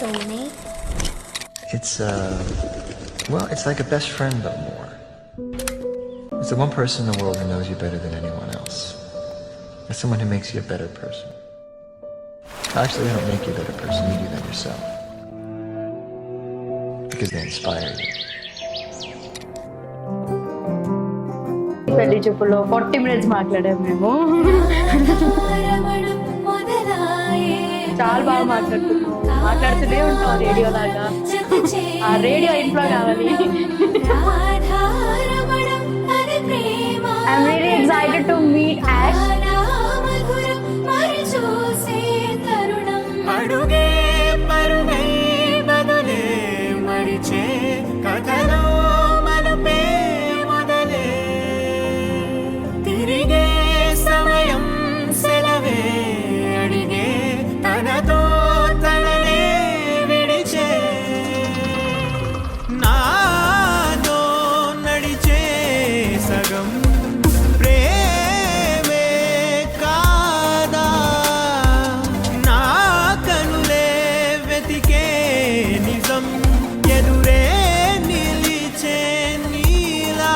soulmate? It's like a best friend, but more. It's the one person in the world who knows you better than anyone else. It's someone who makes you a better person. Actually, they don't make you a better person, you do that yourself. Because they inspire you. పెళ్లి చూపులో 40 minutes మాట్లాడాము మేము. చాలా బాగా మాట్లాడుతూనే ఉంటాం radio లాగా. ఆ రేడియో ఇంట్లో కావాలి. I'm really excited to meet Ash. అడుగే పరుగై బదులే మరిచే కథలో మలుపే మొదలే తిరిగే సమయం సెలవే అడిగే తనతో తననే విడిచే నాతో నడిచే సగం ప్రేమే కాదా నా కనులే వెతికే నిజం ఎదురే నిలిచే నీలా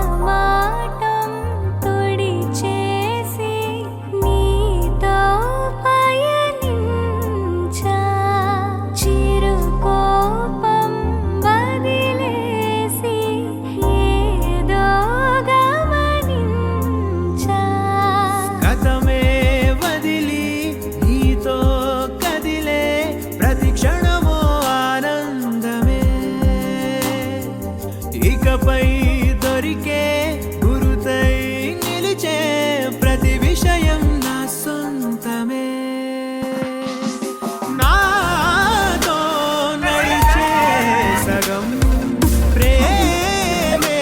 మొహమాటం తుడిచేసి నీతో పయనించా చిరుకోపం వదిలేసి ఏదో గమనించా గతమే వదిలి నీతో కదిలే ప్రతి క్షణమో ఆనందమే ఇకపై దొరికే గురుతై నిలిచే ప్రతి విషయం నా సొంతమే నాతో నడిచే సగం ప్రేమే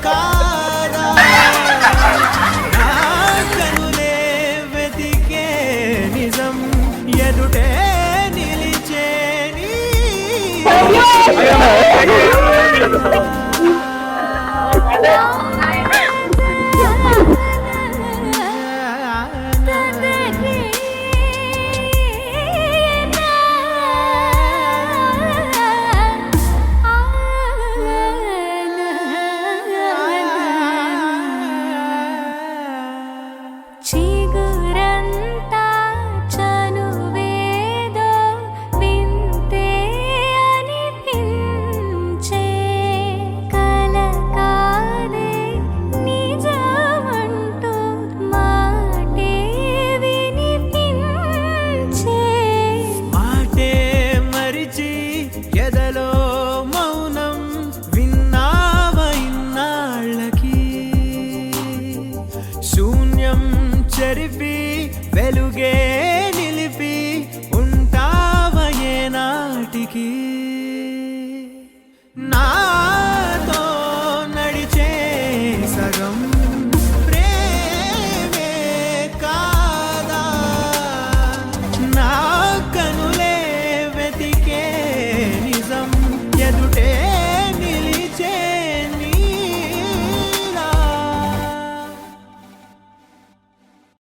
కాదా నా కనులే వెతికే నిజం ఎదుటే